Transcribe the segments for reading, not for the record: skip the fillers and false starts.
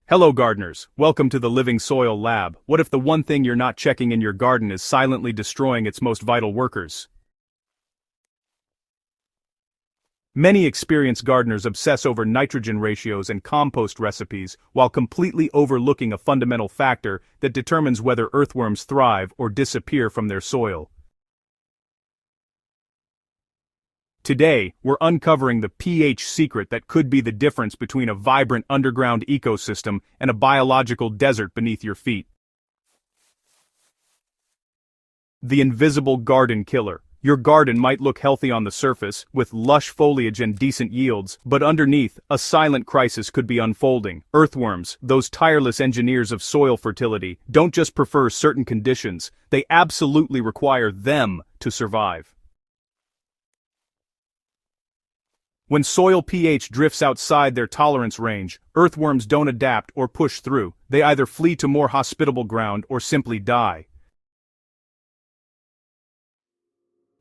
Hello gardeners, welcome to the Living Soil Lab. What if the one thing you're not checking in your garden is silently destroying its most vital workers? Many experienced gardeners obsess over nitrogen ratios and compost recipes while completely overlooking a fundamental factor that determines whether earthworms thrive or disappear from their soil. Today, we're uncovering the pH secret that could be the difference between a vibrant underground ecosystem and a biological desert beneath your feet. The invisible garden killer. Your garden might look healthy on the surface, with lush foliage and decent yields, but underneath, a silent crisis could be unfolding. Earthworms, those tireless engineers of soil fertility, don't just prefer certain conditions, they absolutely require them to survive. When soil pH drifts outside their tolerance range, earthworms don't adapt or push through. They either flee to more hospitable ground or simply die.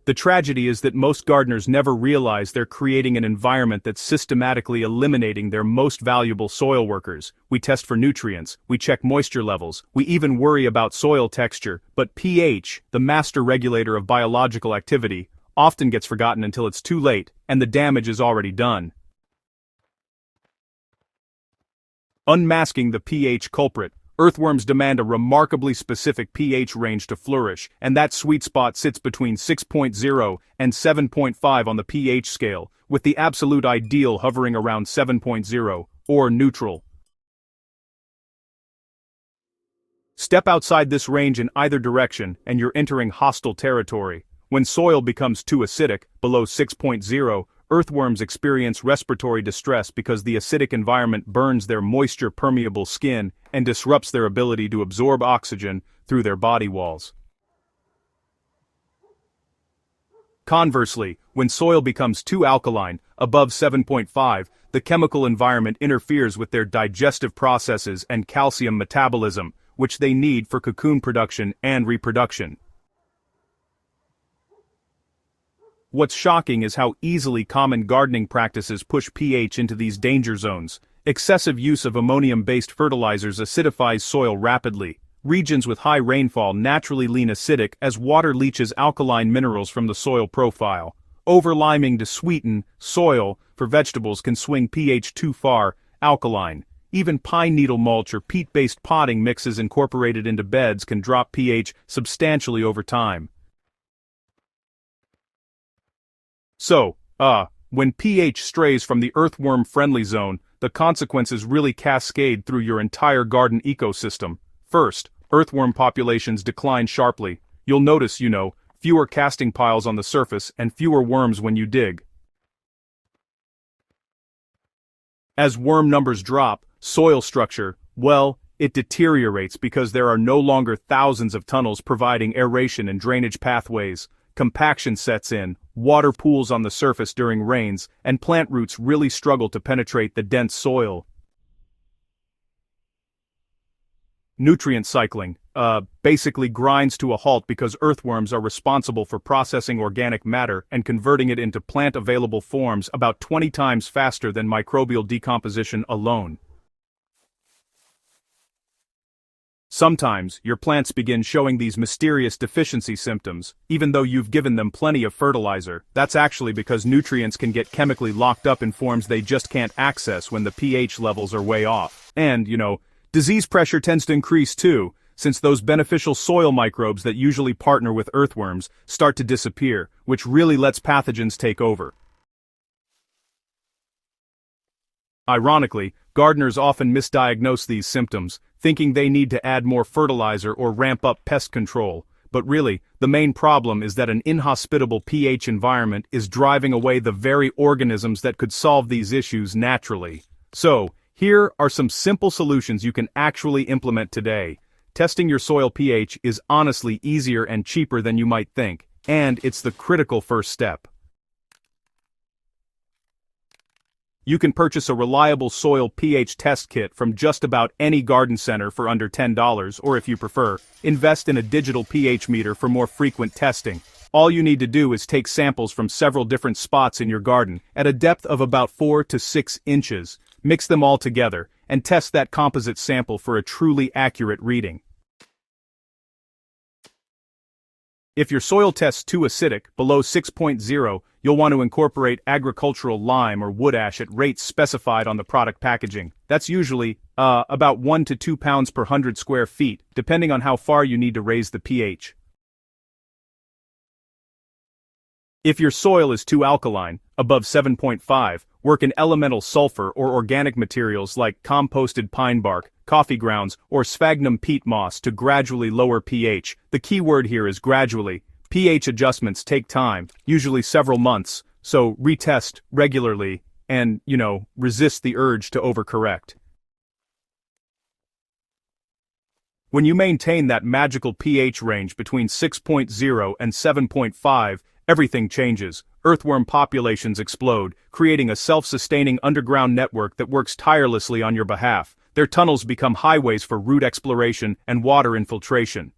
The tragedy is that most gardeners never realize they're creating an environment that's systematically eliminating their most valuable soil workers. We test for nutrients, we check moisture levels, we even worry about soil texture, but pH, the master regulator of biological activity, often gets forgotten until it's too late, and the damage is already done. Unmasking the pH culprit. Earthworms demand a remarkably specific pH range to flourish, and that sweet spot sits between 6.0 and 7.5 on the pH scale, with the absolute ideal hovering around 7.0, or neutral. Step outside this range in either direction, and you're entering hostile territory. When soil becomes too acidic, below 6.0, earthworms experience respiratory distress because the acidic environment burns their moisture-permeable skin and disrupts their ability to absorb oxygen through their body walls. Conversely, when soil becomes too alkaline, above 7.5, the chemical environment interferes with their digestive processes and calcium metabolism, which they need for cocoon production and reproduction. What's shocking is how easily common gardening practices push pH into these danger zones. Excessive use of ammonium-based fertilizers acidifies soil rapidly. Regions with high rainfall naturally lean acidic as water leaches alkaline minerals from the soil profile. Over-liming to sweeten soil for vegetables can swing pH too far alkaline. Even pine needle mulch or peat-based potting mixes incorporated into beds can drop pH substantially over time. So, when pH strays from the earthworm-friendly zone, the consequences really cascade through your entire garden ecosystem. First, earthworm populations decline sharply. You'll notice, fewer casting piles on the surface and fewer worms when you dig. As worm numbers drop, soil structure, it deteriorates because there are no longer thousands of tunnels providing aeration and drainage pathways. Compaction sets in, water pools on the surface during rains, and plant roots really struggle to penetrate the dense soil. Nutrient cycling, basically grinds to a halt because earthworms are responsible for processing organic matter and converting it into plant-available forms about 20 times faster than microbial decomposition alone. Sometimes, your plants begin showing these mysterious deficiency symptoms, even though you've given them plenty of fertilizer. That's actually because nutrients can get chemically locked up in forms they just can't access when the pH levels are way off. And, disease pressure tends to increase too, since those beneficial soil microbes that usually partner with earthworms start to disappear, which really lets pathogens take over. Ironically, gardeners often misdiagnose these symptoms, thinking they need to add more fertilizer or ramp up pest control. But really, the main problem is that an inhospitable pH environment is driving away the very organisms that could solve these issues naturally. So, here are some simple solutions you can actually implement today. Testing your soil pH is honestly easier and cheaper than you might think, and it's the critical first step. You can purchase a reliable soil pH test kit from just about any garden center for under $10, or if you prefer, invest in a digital pH meter for more frequent testing. All you need to do is take samples from several different spots in your garden, at a depth of about 4 to 6 inches, mix them all together, and test that composite sample for a truly accurate reading. If your soil tests too acidic, below 6.0, you'll want to incorporate agricultural lime or wood ash at rates specified on the product packaging. That's usually, about 1 to 2 pounds per 100 square feet, depending on how far you need to raise the pH. If your soil is too alkaline, above 7.5, work in elemental sulfur or organic materials like composted pine bark, coffee grounds, or sphagnum peat moss to gradually lower pH. The key word here is gradually. pH adjustments take time, usually several months, so retest regularly and, resist the urge to overcorrect. When you maintain that magical pH range between 6.0 and 7.5, everything changes. Earthworm populations explode, creating a self-sustaining underground network that works tirelessly on your behalf. Their tunnels become highways for root exploration and water infiltration.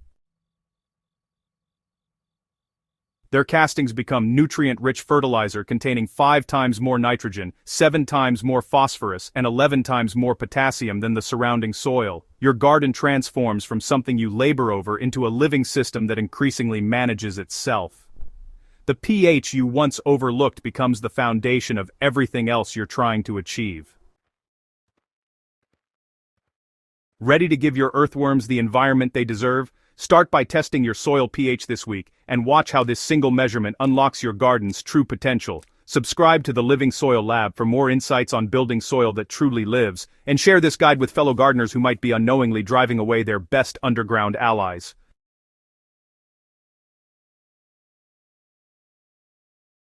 Their castings become nutrient-rich fertilizer containing 5 times more nitrogen, 7 times more phosphorus, and 11 times more potassium than the surrounding soil. Your garden transforms from something you labor over into a living system that increasingly manages itself. The pH you once overlooked becomes the foundation of everything else you're trying to achieve. Ready to give your earthworms the environment they deserve? Start by testing your soil pH this week, and watch how this single measurement unlocks your garden's true potential. Subscribe to the Living Soil Lab for more insights on building soil that truly lives, and share this guide with fellow gardeners who might be unknowingly driving away their best underground allies.